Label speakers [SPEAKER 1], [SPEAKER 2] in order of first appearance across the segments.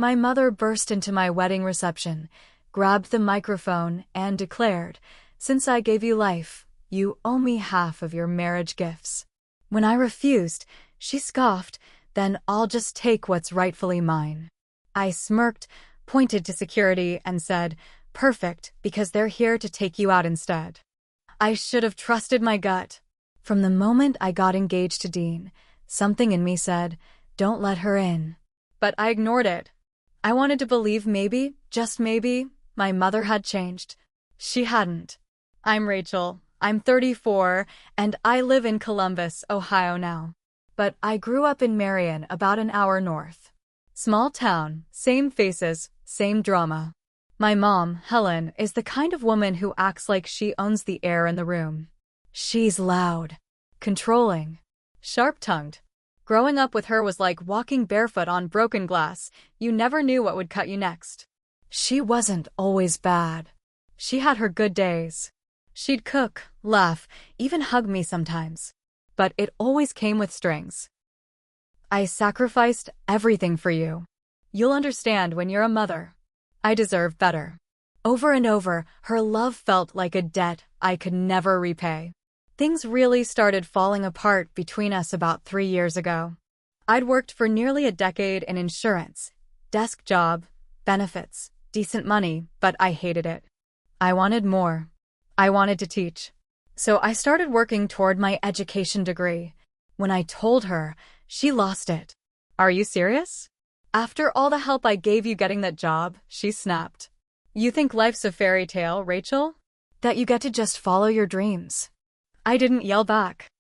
[SPEAKER 1] My mother burst into my wedding reception, grabbed the microphone, and declared, "Since I gave you life, you owe me half of your marriage gifts." When I refused, she scoffed, "Then I'll just take what's rightfully mine." I smirked, pointed to security, and said, "Perfect, because they're here to take you out instead." I should have trusted my gut. From the moment I got engaged to Dean, something in me said, "Don't let her in." But I ignored it. I wanted to believe maybe, just maybe, my mother had changed. She hadn't. I'm Rachel. I'm 34, and I live in Columbus, Ohio now. But I grew up in Marion, about an hour north. Small town, same faces, same drama. My mom, Helen, is the kind of woman who acts like she owns the air in the room. She's loud, controlling, sharp-tongued. Growing up with her was like walking barefoot on broken glass. You never knew what would cut you next. She wasn't always bad. She had her good days. She'd cook, laugh, even hug me sometimes. But it always came with strings. "I sacrificed everything for you. You'll understand when you're a mother. I deserve better." Over and over, her love felt like a debt I could never repay. Things really started falling apart between us about 3 years ago. I'd worked for nearly a decade in insurance, desk job, benefits, decent money, but I hated it. I wanted more. I wanted to teach. So I started working toward my education degree. When I told her, she lost it. "Are you serious? After all the help I gave you getting that job," she snapped. "You think life's a fairy tale, Rachel? That you get to just follow your dreams?" I didn't yell back.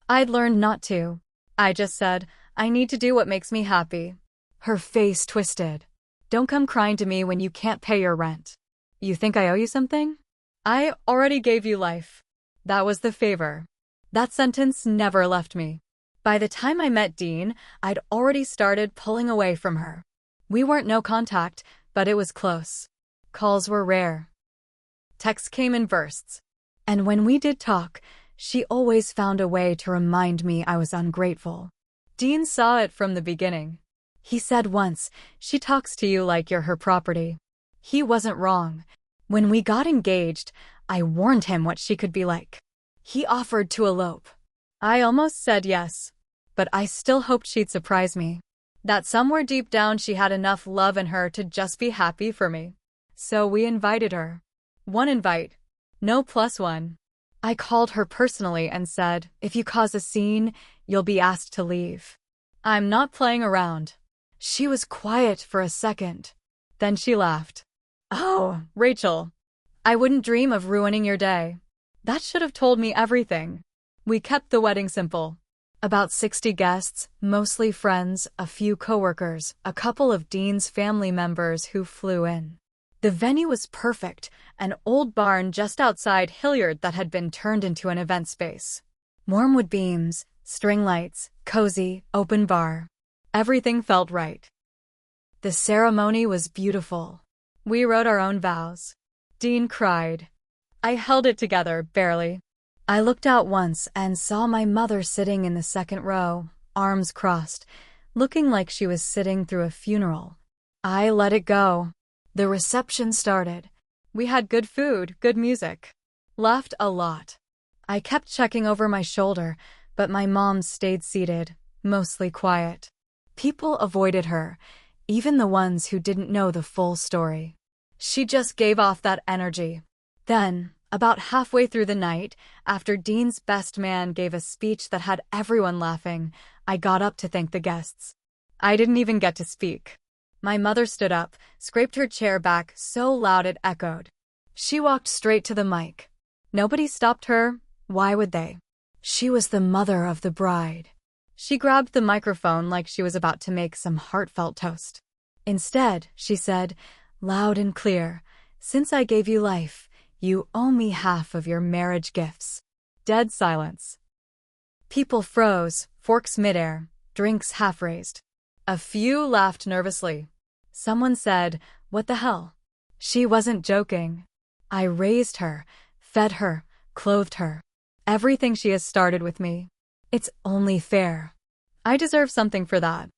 [SPEAKER 1] I'd learned not to. I just said, "I need to do what makes me happy." Her face twisted. "Don't come crying to me when you can't pay your rent. You think I owe you something? I already gave you life. That was the favor." That sentence never left me. By the time I met Dean, I'd already started pulling away from her. We weren't no contact, but it was close. Calls were rare. Texts came in bursts. And when we did talk, she always found a way to remind me I was ungrateful. Dean saw it from the beginning. He said once, "She talks to you like you're her property." He wasn't wrong. When we got engaged, I warned him what she could be like. He offered to elope. I almost said yes, but I still hoped she'd surprise me. That somewhere deep down she had enough love in her to just be happy for me. So we invited her. One invite. No +1. I called her personally and said, "If you cause a scene, you'll be asked to leave." I'm not playing around. She was quiet for a second. Then she laughed. "Oh, Rachel, I wouldn't dream of ruining your day." That should have told me everything. We kept the wedding simple. About 60 guests, mostly friends, a few coworkers, a couple of Dean's family members who flew in. The venue was perfect, an old barn just outside Hilliard that had been turned into an event space. Warm wood beams, string lights, cozy, open bar. Everything felt right. The ceremony was beautiful. We wrote our own vows. Dean cried. I held it together, barely. I looked out once and saw my mother sitting in the second row, arms crossed, looking like she was sitting through a funeral. I let it go. The reception started. We had good food, good music. Laughed a lot. I kept checking over my shoulder, but my mom stayed seated, mostly quiet. People avoided her, even the ones who didn't know the full story. She just gave off that energy. Then, about halfway through the night, after Dean's best man gave a speech that had everyone laughing, I got up to thank the guests. I didn't even get to speak. My mother stood up, scraped her chair back so loud it echoed. She walked straight to the mic. Nobody stopped her. Why would they? She was the mother of the bride. She grabbed the microphone like she was about to make some heartfelt toast. Instead, she said, loud and clear, "Since I gave you life, you owe me half of your marriage gifts." Dead silence. People froze, forks midair, drinks half-raised. A few laughed nervously. Someone said, "What the hell?" She wasn't joking. I raised her, fed her, clothed her. Everything she has started with me. It's only fair. I deserve something for that.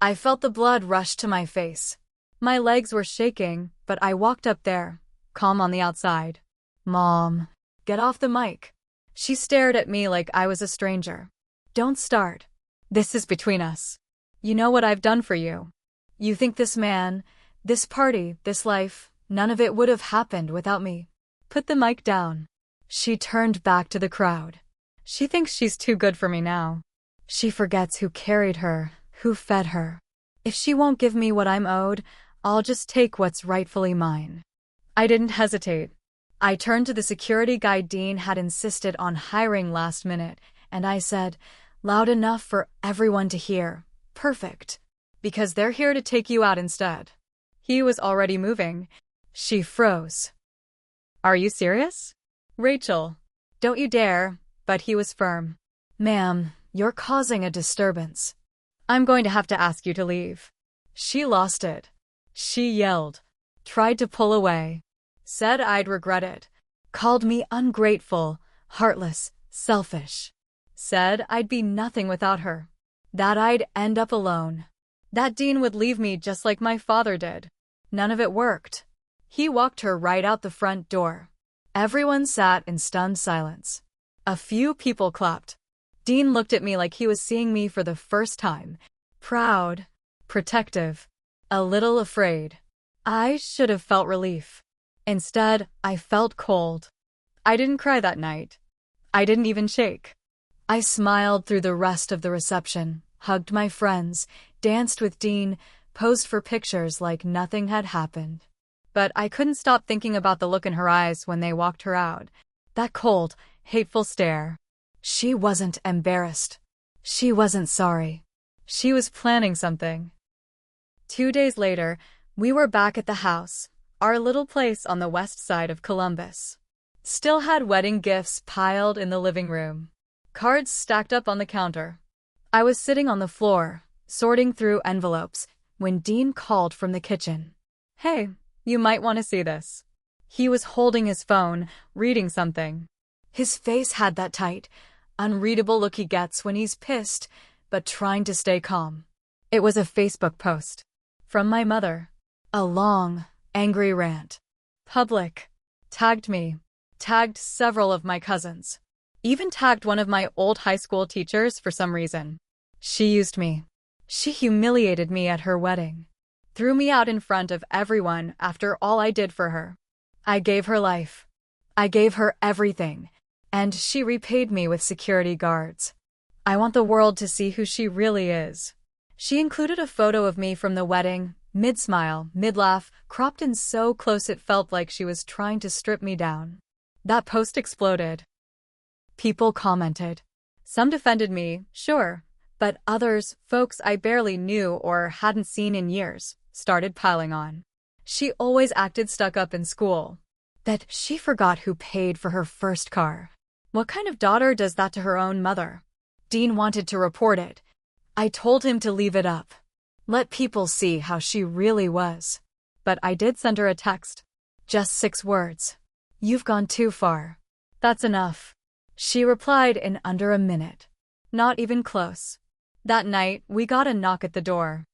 [SPEAKER 1] I felt the blood rush to my face. My legs were shaking, but I walked up there, calm on the outside. Mom, get off the mic. She stared at me like I was a stranger. Don't start. This is between us. You know what I've done for you. You think this man, this party, this life, none of it would have happened without me. Put the mic down. She turned back to the crowd. She thinks she's too good for me now. She forgets who carried her, who fed her. If she won't give me what I'm owed, I'll just take what's rightfully mine. I didn't hesitate. I turned to the security guy Dean had insisted on hiring last minute, and I said, loud enough for everyone to hear, perfect, because they're here to take you out instead. He was already moving. She froze. Are you serious? Rachel, don't you dare, but he was firm. Ma'am, you're causing a disturbance. I'm going to have to ask you to leave. She lost it. She yelled, tried to pull away, said I'd regret it, called me ungrateful, heartless, selfish, said I'd be nothing without her, that I'd end up alone, that Dean would leave me just like my father did. None of it worked. He walked her right out the front door. Everyone sat in stunned silence. A few people clapped. Dean looked at me like he was seeing me for the first time, proud, protective, a little afraid. I should have felt relief. Instead, I felt cold. I didn't cry that night. I didn't even shake. I smiled through the rest of the reception, hugged my friends, danced with Dean, posed for pictures like nothing had happened. But I couldn't stop thinking about the look in her eyes when they walked her out. That cold, hateful stare. She wasn't embarrassed. She wasn't sorry. She was planning something. 2 days later, we were back at the house, our little place on the west side of Columbus. Still had wedding gifts piled in the living room. Cards stacked up on the counter. I was sitting on the floor, sorting through envelopes, when Dean called from the kitchen. Hey, you might want to see this. He was holding his phone, reading something. His face had that tight, unreadable look he gets when he's pissed, but trying to stay calm. It was a Facebook post. From my mother. A long, angry rant. Public. Tagged me. Tagged several of my cousins. Even tagged one of my old high school teachers for some reason. She used me. She humiliated me at her wedding. Threw me out in front of everyone after all I did for her. I gave her life. I gave her everything. And she repaid me with security guards. I want the world to see who she really is. She included a photo of me from the wedding, mid-smile, mid-laugh, cropped in so close it felt like she was trying to strip me down. That post exploded. People commented. Some defended me, sure, but others, folks I barely knew or hadn't seen in years, started piling on. She always acted stuck up in school. That she forgot who paid for her first car. What kind of daughter does that to her own mother? Dean wanted to report it. I told him to leave it up. Let people see how she really was. But I did send her a text. Just 6 words. You've gone too far. That's enough. She replied in under a minute. Not even close. That night, we got a knock at the door.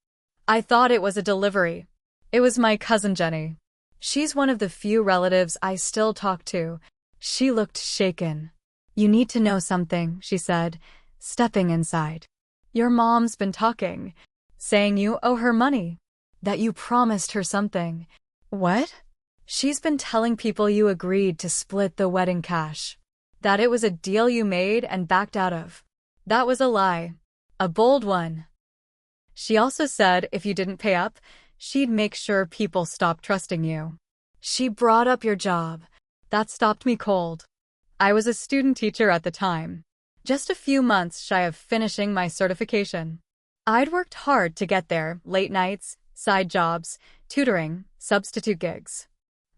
[SPEAKER 1] I thought it was a delivery. It was my cousin Jenny. She's one of the few relatives I still talk to. She looked shaken. You need to know something, she said, stepping inside. Your mom's been talking, saying you owe her money, that you promised her something. What? She's been telling people you agreed to split the wedding cash, that it was a deal you made and backed out of. That was a lie, a bold one. She also said if you didn't pay up, she'd make sure people stopped trusting you. She brought up your job. That stopped me cold. I was a student teacher at the time, just a few months shy of finishing my certification. I'd worked hard to get there, late nights, side jobs, tutoring, substitute gigs.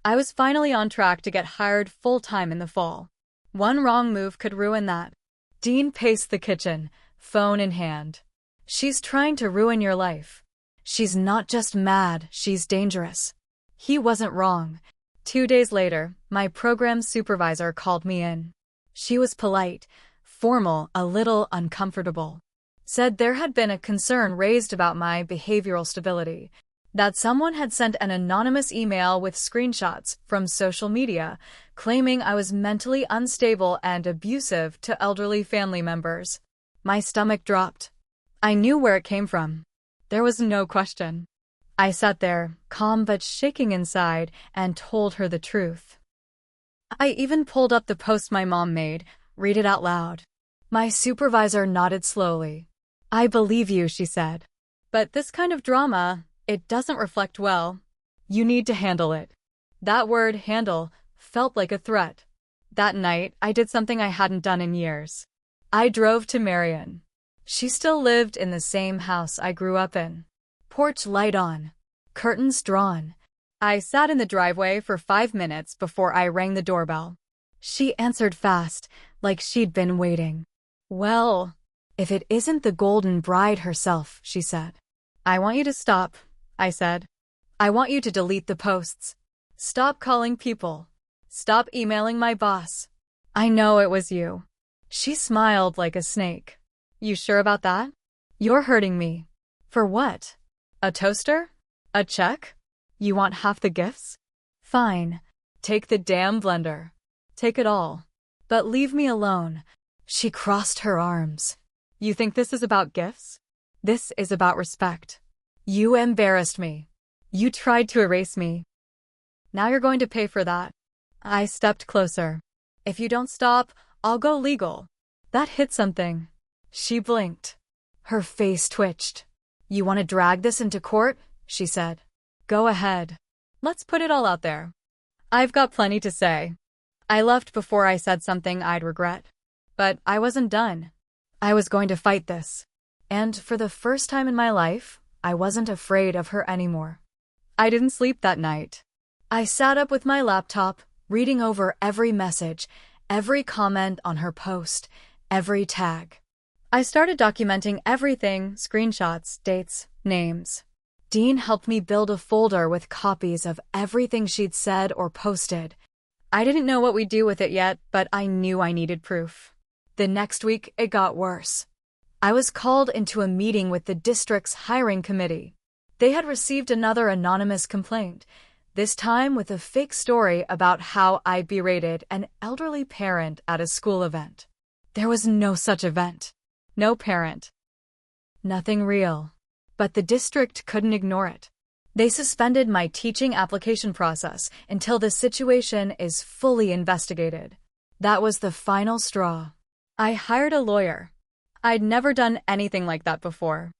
[SPEAKER 1] I was finally on track to get hired full-time in the fall. One wrong move could ruin that. Dean paced the kitchen, phone in hand. She's trying to ruin your life. She's not just mad, she's dangerous. He wasn't wrong. 2 days later, my program supervisor called me in. She was polite, formal, a little uncomfortable. Said there had been a concern raised about my behavioral stability. that someone had sent an anonymous email with screenshots from social media claiming I was mentally unstable and abusive to elderly family members. My stomach dropped. I knew where it came from. There was no question. I sat there, calm but shaking inside, and told her the truth. I even pulled up the post my mom made, read it out loud. My supervisor nodded slowly. "I believe you," she said. "But this kind of drama, it doesn't reflect well. You need to handle it." That word, handle, felt like a threat. That night, I did something I hadn't done in years. I drove to Marion. She still lived in the same house I grew up in. Porch light on. Curtains drawn. I sat in the driveway for 5 minutes before I rang the doorbell. She answered fast, like she'd been waiting. "Well, if it isn't the golden bride herself," she said. "I want you to stop," I said. "I want you to delete the posts. Stop calling people. Stop emailing my boss. I know it was you." She smiled like a snake. "You sure about that? You're hurting me." "For what? A toaster? A check? You want half the gifts? Fine. Take the damn blender. Take it all. But leave me alone." She crossed her arms. "You think this is about gifts? This is about respect. You embarrassed me. You tried to erase me. Now you're going to pay for that." I stepped closer. "If you don't stop, I'll go legal." That hit something. She blinked. Her face twitched. "You want to drag this into court?" she said. "Go ahead. Let's put it all out there. I've got plenty to say." I left before I said something I'd regret. But I wasn't done. I was going to fight this. And for the first time in my life, I wasn't afraid of her anymore. I didn't sleep that night. I sat up with my laptop, reading over every message, every comment on her post, every tag. I started documenting everything, screenshots, dates, names. Dean helped me build a folder with copies of everything she'd said or posted. I didn't know what we'd do with it yet, but I knew I needed proof. The next week, it got worse. I was called into a meeting with the district's hiring committee. They had received another anonymous complaint, this time with a fake story about how I berated an elderly parent at a school event. There was no such event. No parent. Nothing real. But the district couldn't ignore it. They suspended my teaching application process until the situation is fully investigated. That was the final straw. I hired a lawyer. I'd never done anything like that before.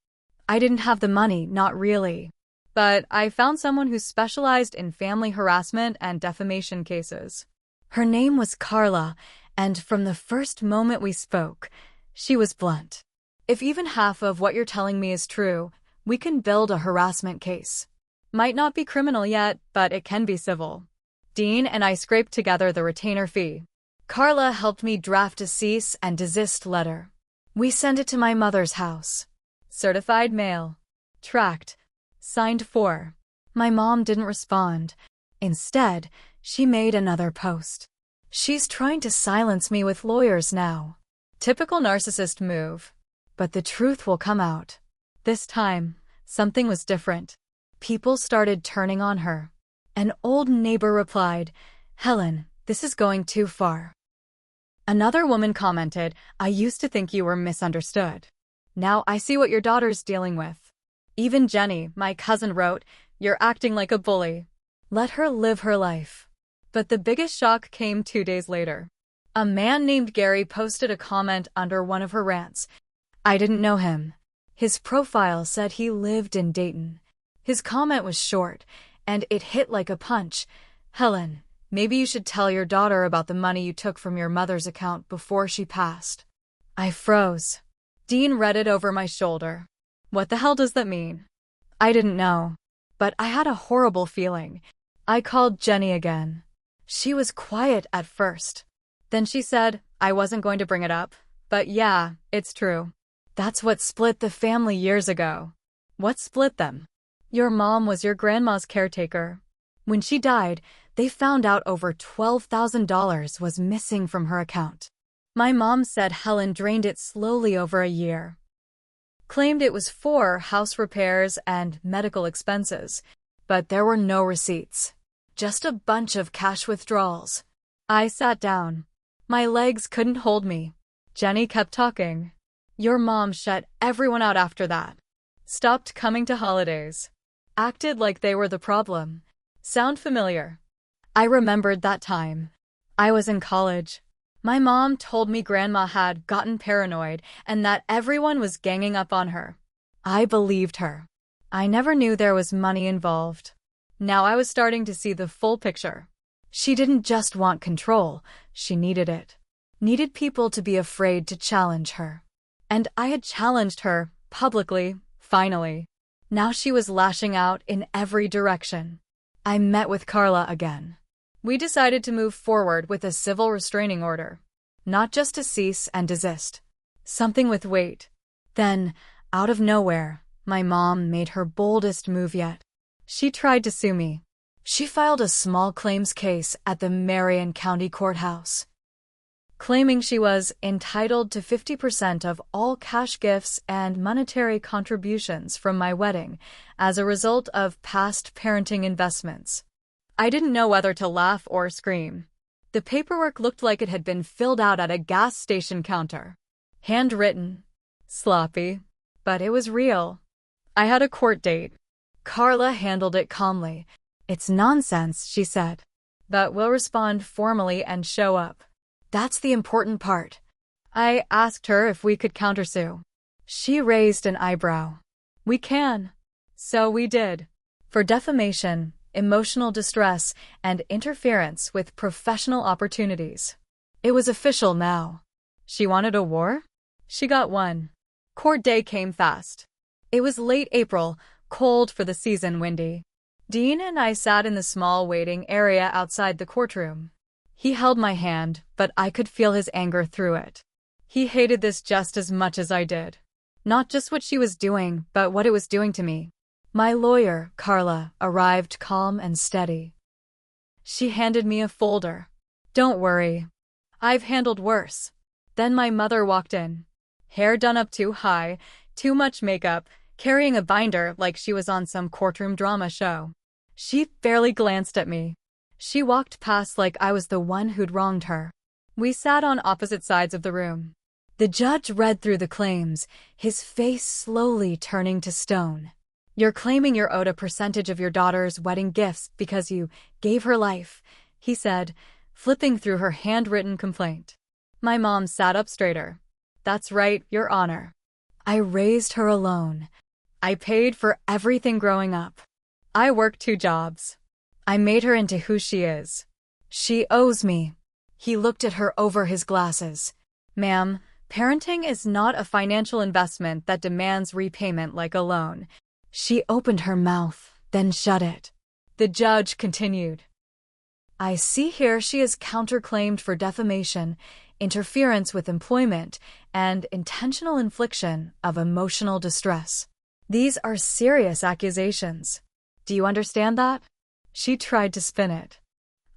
[SPEAKER 1] I didn't have the money, not really. But I found someone who specialized in family harassment and defamation cases. Her name was Carla, and from the first moment we spoke, she was blunt. "If even half of what you're telling me is true, we can build a harassment case. Might not be criminal yet, but it can be civil." Dean and I scraped together the retainer fee. Carla helped me draft a cease and desist letter. We sent it to my mother's house. Certified mail. Tracked. Signed for. My mom didn't respond. Instead, she made another post. "She's trying to silence me with lawyers now." Typical narcissist move. But the truth will come out. This time, something was different. People started turning on her. An old neighbor replied, "Helen, this is going too far." Another woman commented, "I used to think you were misunderstood. Now I see what your daughter's dealing with." Even Jenny, my cousin, wrote, "You're acting like a bully. Let her live her life." But the biggest shock came 2 days later. A man named Gary posted a comment under one of her rants. I didn't know him. His profile said he lived in Dayton. His comment was short, and it hit like a punch. "Helen, maybe you should tell your daughter about the money you took from your mother's account before she passed." I froze. Dean read it over my shoulder. What the hell does that mean? I didn't know. But I had a horrible feeling. I called Jenny again. She was quiet at first. Then she said, "I wasn't going to bring it up, but yeah, it's true. That's what split the family years ago." "What split them?" "Your mom was your grandma's caretaker. When she died, they found out over $12,000 was missing from her account. My mom said Helen drained it slowly over a year." claimed it was for house repairs and medical expenses, but there were no receipts. Just a bunch of cash withdrawals. I sat down. My legs couldn't hold me. Jenny kept talking. Your mom shut everyone out after that. Stopped coming to holidays. Acted like they were the problem. Sound familiar? I remembered that time. I was in college. My mom told me Grandma had gotten paranoid and that everyone was ganging up on her. I believed her. I never knew there was money involved. Now I was starting to see the full picture. She didn't just want control, she needed it. Needed people to be afraid to challenge her. And I had challenged her, publicly, finally. Now she was lashing out in every direction. I met with Carla again. We decided to move forward with a civil restraining order. Not just a cease and desist. Something with weight. Then, out of nowhere, my mom made her boldest move yet. She tried to sue me. She filed a small claims case at the Marion County Courthouse, claiming she was entitled to 50% of all cash gifts and monetary contributions from my wedding as a result of past parenting investments. I didn't know whether to laugh or scream. The paperwork looked like it had been filled out at a gas station counter. Handwritten. Sloppy. But it was real. I had a court date. Carla handled it calmly. It's nonsense, she said. But we'll respond formally and show up. That's the important part. I asked her if we could countersue. She raised an eyebrow. We can. So we did. For defamation, emotional distress, and interference with professional opportunities. It was official now. She wanted a war? She got one. Court day came fast. It was late April, cold for the season, windy. Dean and I sat in the small waiting area outside the courtroom. He held my hand, but I could feel his anger through it. He hated this just as much as I did. Not just what she was doing, but what it was doing to me. My lawyer, Carla, arrived calm and steady. She handed me a folder. Don't worry. I've handled worse. Then my mother walked in. Hair done up too high, too much makeup, carrying a binder like she was on some courtroom drama show. She barely glanced at me. She walked past like I was the one who'd wronged her. We sat on opposite sides of the room. The judge read through the claims, his face slowly turning to stone. You're claiming you're owed a percentage of your daughter's wedding gifts because you gave her life, he said, flipping through her handwritten complaint. My mom sat up straighter. That's right, Your Honor. I raised her alone. I paid for everything growing up. I worked 2 jobs. I made her into who she is. She owes me. He looked at her over his glasses. Ma'am, parenting is not a financial investment that demands repayment like a loan. She opened her mouth, then shut it. The judge continued. I see here she is counterclaimed for defamation, interference with employment, and intentional infliction of emotional distress. These are serious accusations. Do you understand that? She tried to spin it.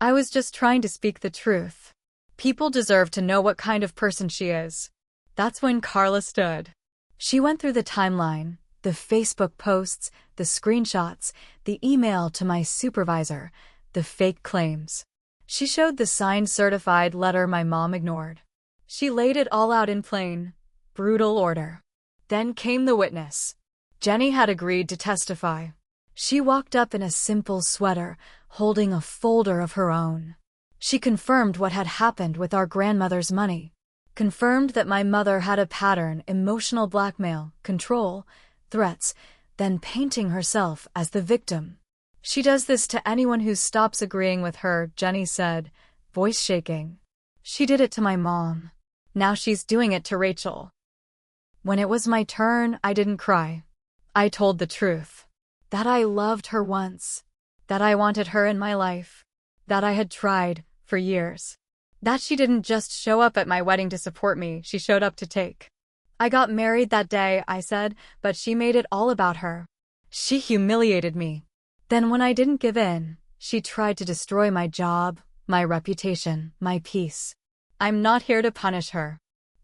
[SPEAKER 1] I was just trying to speak the truth. People deserve to know what kind of person she is. That's when Carla stood. She went through the timeline, the Facebook posts, the screenshots, the email to my supervisor, the fake claims. She showed the signed certified letter my mom ignored. She laid it all out in plain, brutal order. Then came the witness. Jenny had agreed to testify. She walked up in a simple sweater, holding a folder of her own. She confirmed what had happened with our grandmother's money. Confirmed that my mother had a pattern, emotional blackmail, control, threats, then painting herself as the victim. She does this to anyone who stops agreeing with her, Jenny said, voice shaking. She did it to my mom. Now she's doing it to Rachel. When it was my turn, I didn't cry. I told the truth. That I loved her once. That I wanted her in my life. That I had tried, for years. That she didn't just show up at my wedding to support me, she showed up to take. I got married that day, I said, but she made it all about her. She humiliated me. Then when I didn't give in, she tried to destroy my job, my reputation, my peace. I'm not here to punish her.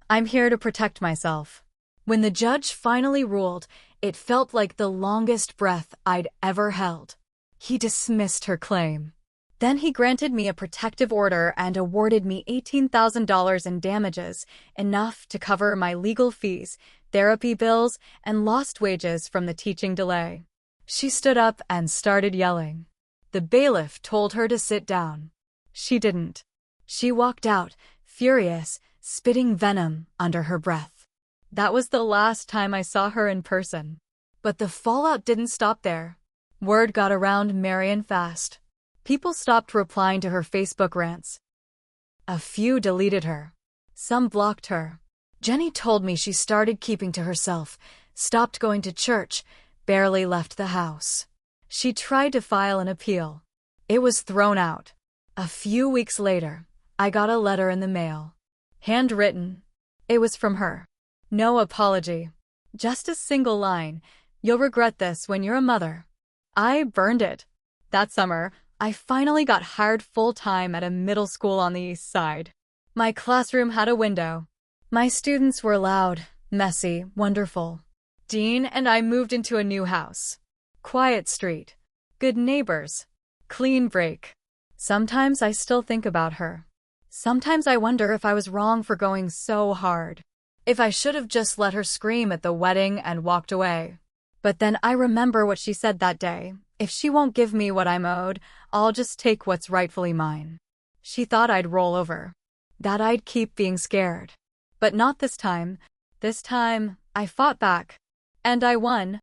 [SPEAKER 1] I'm here to protect myself. When the judge finally ruled, it felt like the longest breath I'd ever held. He dismissed her claim. Then he granted me a protective order and awarded me $18,000 in damages, enough to cover my legal fees, therapy bills, and lost wages from the teaching delay. She stood up and started yelling. The bailiff told her to sit down. She didn't. She walked out, furious, spitting venom under her breath. That was the last time I saw her in person. But the fallout didn't stop there. Word got around Marion fast. People stopped replying to her Facebook rants. A few deleted her. Some blocked her. Jenny told me she started keeping to herself, stopped going to church, barely left the house. She tried to file an appeal. It was thrown out. A few weeks later, I got a letter in the mail. Handwritten. It was from her. No apology. Just a single line. You'll regret this when you're a mother. I burned it. That summer, I finally got hired full-time at a middle school on the east side. My classroom had a window. My students were loud, messy, wonderful. Dean and I moved into a new house. Quiet street. Good neighbors. Clean break. Sometimes I still think about her. Sometimes I wonder if I was wrong for going so hard. If I should have just let her scream at the wedding and walked away. But then I remember what she said that day. If she won't give me what I'm owed, I'll just take what's rightfully mine. She thought I'd roll over. That I'd keep being scared. But not this time. This time, I fought back. And I won.